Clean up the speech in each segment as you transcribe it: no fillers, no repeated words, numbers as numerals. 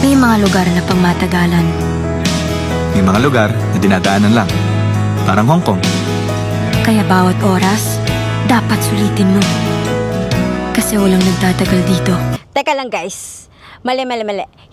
May mga lugar na pangmatagalan. May mga lugar na dinadaanan lang. Parang Hong Kong. Kaya bawat oras, dapat sulitin mo. Kasi walang nagtatagal dito. Teka lang guys, mali.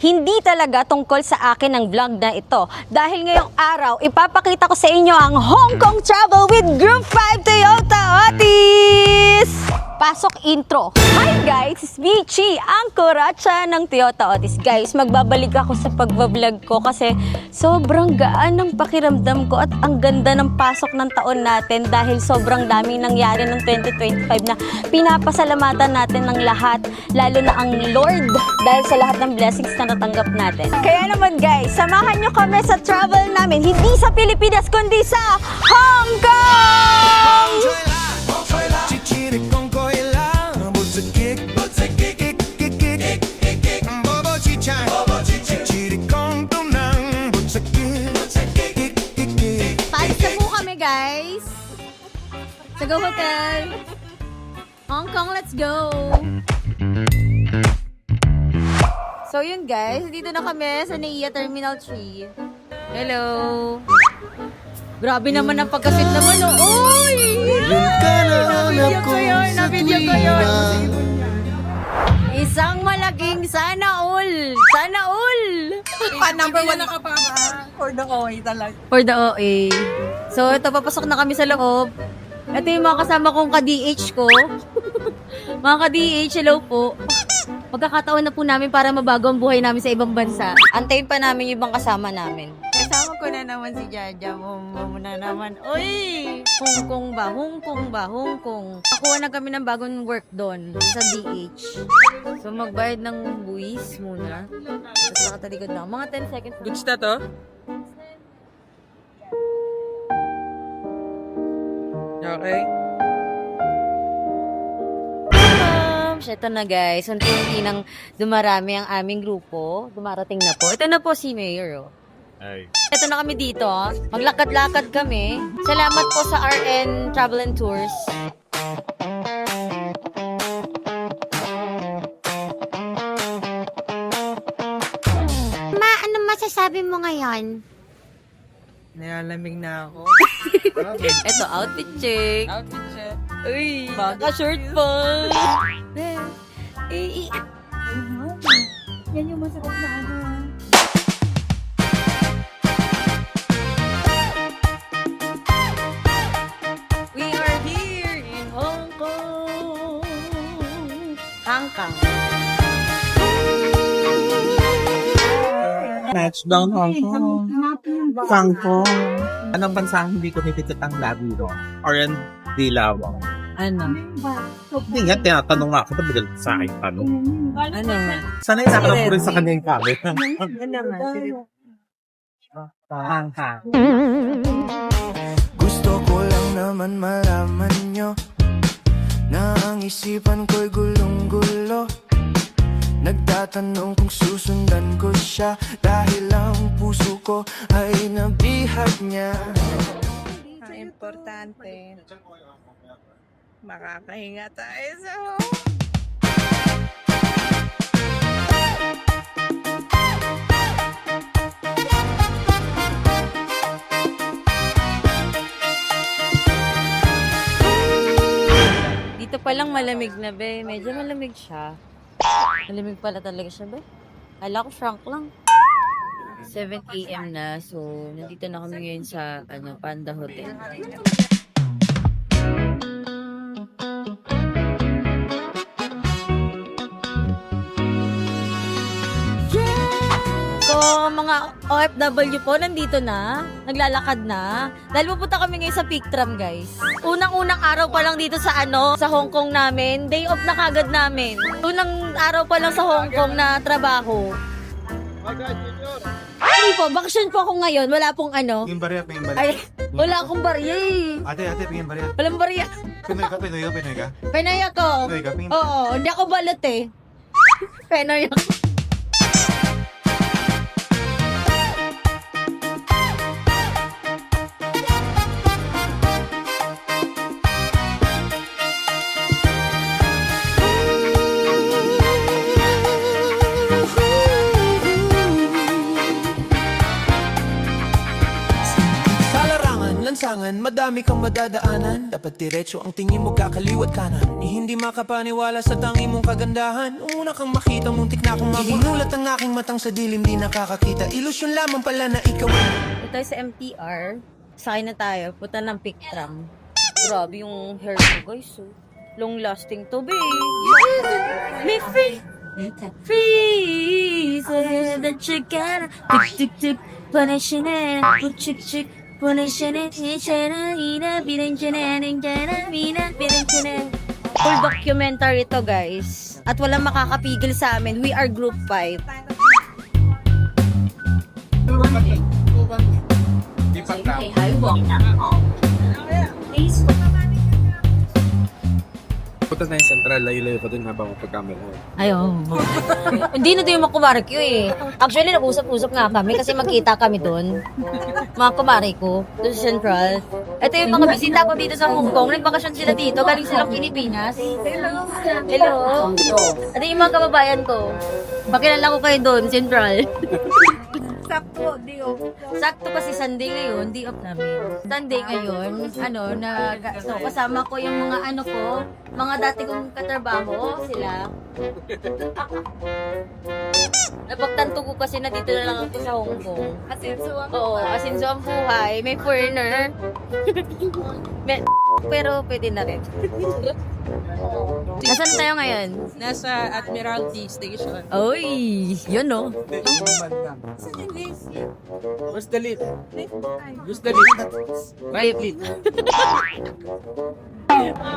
Hindi talaga tungkol sa akin ang vlog na ito. Dahil ngayong araw, ipapakita ko sa inyo ang Hong Kong travel with Group 5 Toyota Otis! Pasok intro. Hi guys, it's Michi, ang kuratsa ng Toyota Otis. Guys, magbabalik ako sa pagbablog ko kasi sobrang gaan ng pakiramdam ko at ang ganda ng pasok ng taon natin dahil sobrang daming nangyari ng 2025 na pinapasalamatan natin ng lahat, lalo na ang Lord dahil sa lahat ng blessings na natanggap natin. Kaya naman guys, samahan nyo kami sa travel namin, hindi sa Pilipinas kundi sa Hong Kong! Guys, sa Go Hotel Hong Kong, let's go. So yun guys, dito na kami sa NAIA Terminal 3. Hello. Grabe naman ang pagkasit naman, oh. Uy! Na-video ko yun. Isang malaking sana all. Sana all. Number 1 na ka pa for the OA talaga. For the OA. So, ito, papasok na kami sa loob. Ito yung mga kasama kong ka-DH ko. Mga ka-DH, hello po. Magkakataon na po namin para mabago ang buhay namin sa ibang bansa. Antayin pa namin yung ibang kasama namin. Kasama ko na naman si Jaja. Muna naman. Uy! Hong Kong ba? Hong Kong ba? Hong Kong. Nakuha na kami ng bagong work doon sa DH. So, magbayad ng buwis muna. Tapos nakatalikod lang. Mga 10 seconds. Goods na to? Okay. Ito na guys, unti-unti nang dumarami ang aming grupo. Dumarating na po. Ito na po si Mayor. Oh. Ay. Ito na kami dito. Maglakad-lakad kami. Salamat po sa RN Travel and Tours. Ma, ano masasabi mo ngayon? Nilalamig na ako. Ito, outfit check. Outfit check. Uy, naka-short pa. Yan yung masakit na ano. We are here in Hong Kong. Hangkang. Touchdown Hong Kong. Hong Kong. Anong bansa hindi ko nipikit ang labi doon? Or yan, Dilawang? Ano? Hindi nga, tinatanong nga ako, tabi sa akin tanong. Ano nga? Sana yung nakalap ko rin sa kanya yung camera. Ano naman? Hangkang. Gusto ko lang naman malaman nyo na ang isipan ko'y gulong-gulo. Nagtatanong kung susundan ko siya dahil ang puso ko ay nabihag niya. Ang importante, makakahinga tayo sa Dito palang malamig na be. Medyo malamig siya. Malamig pala talaga siya be. Kala ko frank lang. 7 AM na. So, nandito na kami ngayon sa Panda Hotel. So, mga OFW po, nandito na. Naglalakad na. Dahil pupunta kami ngayon sa Peak Tram, guys. Unang-unang araw pa lang dito sa sa Hong Kong namin. Day off na kagad namin. Unang araw pa lang sa Hong Kong na trabaho. Hindi po, bakasyon po ako ngayon. Wala pong Pingin barya. Ay, wala akong barya eh. Ate, pingin barya. Walang barya. Pinoy ka? Penoy ako. Pinoy ka, pingin. Oo, hindi ako balot eh. Penoy ako. kailangan madami kang madadaanan. Dapat diretso ang tingin mo, kakaliwat kanan. Hindi makapaniwala sa tangi mong kagandahan. Una kang makita, muntik na akong mabunulat ang aking matang sa dilim, di nakakakita. Ilusyon lamang pala na ikaw. Ito tayo sa MTR. Sakay na tayo. Punta ng pick tram. Grabe yung hair ko, guys. So, long lasting to, babe. Me free. Free. So that you gotta tick, tick, tick. Punishing it. Chick, chick. Punishing it. Full documentary to, guys. At walang makakapigil sa amin. We are group 5. Punta na yung central, layo-layo pa dun habang pag-camera. Ayaw. Hindi na tayo makumari ko eh. Actually, nag-usap-usap nga kami kasi magkita kami doon. Mga kumari ko, doon sa Central. Ito yung mga bisita ko dito sa Hong Kong. Nagbakasyon sila dito. Galing silang Pilipinas. Hello. Hello. Ito yung mga kababayan ko. Pakilala ko kayo doon, Central. Sakto, di off. Sakto kasi Sunday ngayon, di off namin. Sunday ngayon, kasama ko yung mga mga dati kong katrabaho, sila. Napagtanto ko kasi na dito na lang ako sa Hong Kong. Oo, asinso ang buhay. May foreigner. Pero pwede na rin. Nasaan tayo ngayon? Nasa Admiralty Station. Oy, yun no. Where's the lift? Where's the lift? Right lift.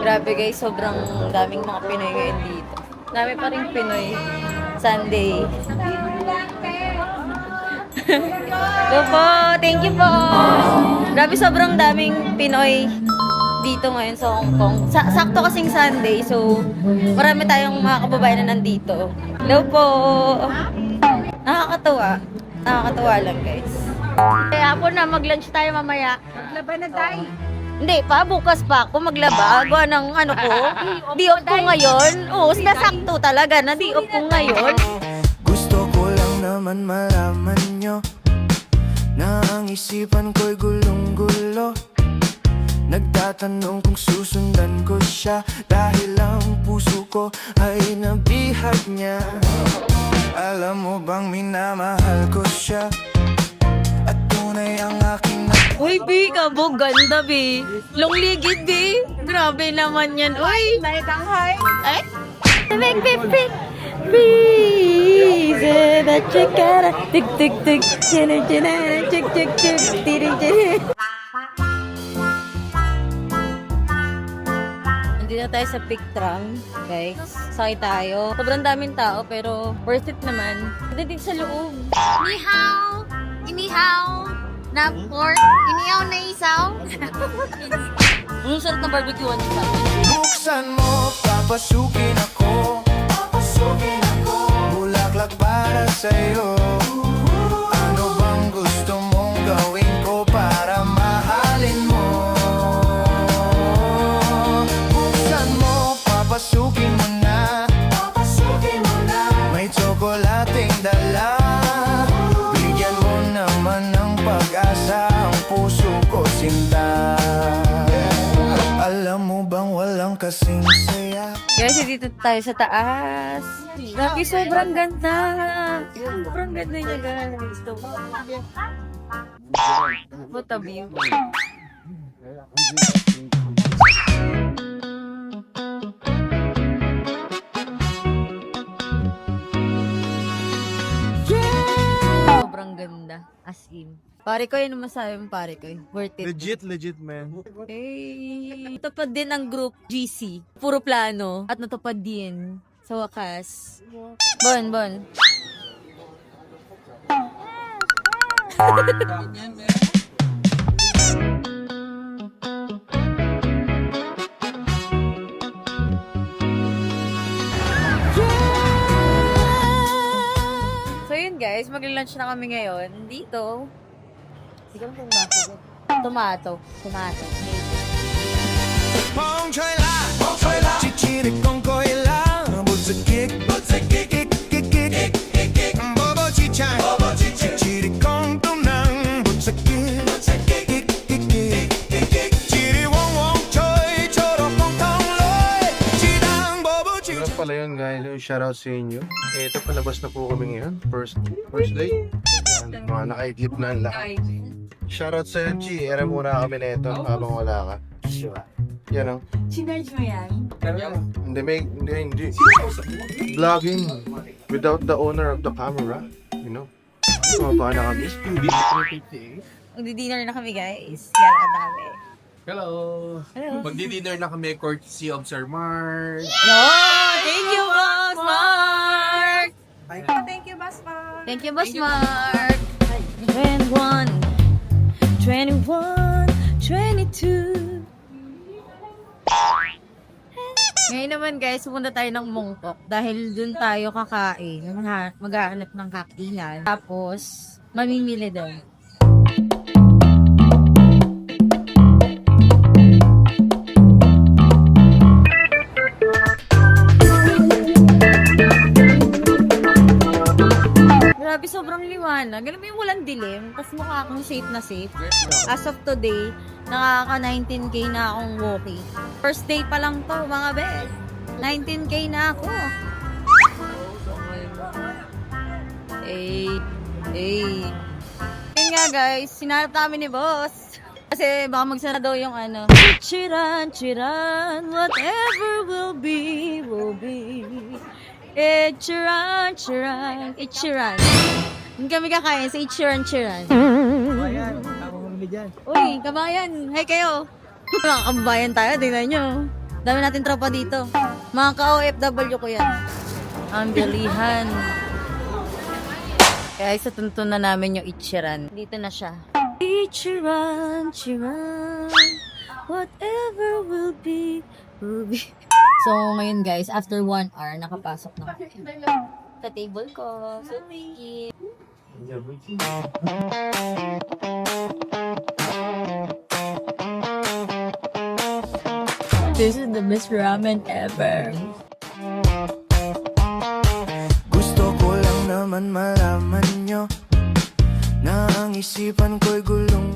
Grabe guys, sobrang daming mga Pinoy ngayon dito. Dami pa rin Pinoy. Sunday. Go po! Thank you po! Grabe, sobrang daming Pinoy dito ngayon sa Hong Kong. Sakto kasing Sunday, so marami tayong mga kababayan na nandito. Hello po! Nakakatawa. Nakakatawa lang guys. Kaya po na, mag-lunch tayo mamaya. Laban na tayo. Hindi pa, bukas pa ako maglaba. Gawa ng ko. Di-off ko ngayon. Oo, nasakto talaga na di-off ko ngayon. Gusto ko lang naman malaman nyo na ang isipan ko'y gulong-gulo. Nagtatanong kung susundan ko siya dahil ang puso ko ay nabihag niya. Alam mo bang minamahal ko siya at tunay ang aking Uy, B, kabog, ganda, B. Long ligid, B. Grabe naman yan. Uy! May tanghay. Ay! Big, big, big. Please, that you gotta tick, tick, tick. China, china, chick, chick, chick. Tiri, tiri. Nandito na tayo sa pick tram, guys. Sakay tayo. Sobrang daming tao, pero worth it naman. Nandito sa loob. Ni hao! Inihaw! Na pork? Inihaw na isaw? Ang sarap ng barbecue ano sa buksan mo, papasukin ako. Papasukin ako. Bulaklak para sa'yo. Ano bang gusto mong gawin ko para mahalin mo? Buksan mo, papasukin mo na. Papasukin mo na. May tsokolating dala. Bigyan mo naman ng pag-asa ang puso ko sinta. Alam mo bang walang kasing saya? Guys, dito tayo sa taas. Grabe, sobrang ganda. Sobrang ganda niya, guys. What a view. Sobrang ganda. As in. Pare ko, yun ang masabi mo, pare ko. Worth it. Legit, man. Hey. Natupad din ang group GC. Puro plano. At natupad din. Sa wakas. Bon. So yun guys, mag-lunch na kami ngayon. Dito. Hindi ko lang kung Tomato. Bong choy la, chichiri con koila, butzikik, kik, bobo chichan, chichiri con tunang, butzikik, kik. shoutout sa inyo. Ito, palabas na po kami ngayon. First day. Yan, mga nakaidlip na ang lahat. Shoutout sa iyo, G. Era muna kami na ito habang wala ka. Yan o. Sinerge mo yan? Hindi. Vlogging without the owner of the camera. You know? Kumabaka na kami. Magdi-dinner na kami, guys. Yan, ang dami. Hello! Magdi-dinner na kami courtesy of Sir Mark. No! Thank you, Boss Mark! Thank you, Boss Mark! Thank you, Boss Mark. 21, 21, 22. Ngayon naman guys, pupunta tayo ng Mongkok dahil dun tayo kakain. Maghahanap ng kakainan. Tapos, mamimili doon. Grabe, sobrang liwanag. Alam mo yung walang dilim, tapos mukha akong safe na safe. As of today, nakaka 19k na akong walking. First day pa lang to, mga bes. 19k na ako. Yun nga guys, sinarap namin ni boss. Kasi baka magsara daw yung ano. Chiran, whatever will be, will be. Chiran. Yung kami kakain sa Chiran. Ayan, ako kami dyan. Uy, kabayan, hi kayo. Mga kabayan tayo, tingnan nyo. Dami natin tropa dito. Mga ka-OFW ko yan. Ang galihan. Kaya sa tuntun na namin yung Ichiran. Dito na siya. Ichiran, whatever will be, will be. So, ngayon guys, after 1 hour, nakapasok na ako sa table ko. So, thank you. This is the best ramen ever. Gusto ko lang naman malaman nyo na ang isipan ko'y gulong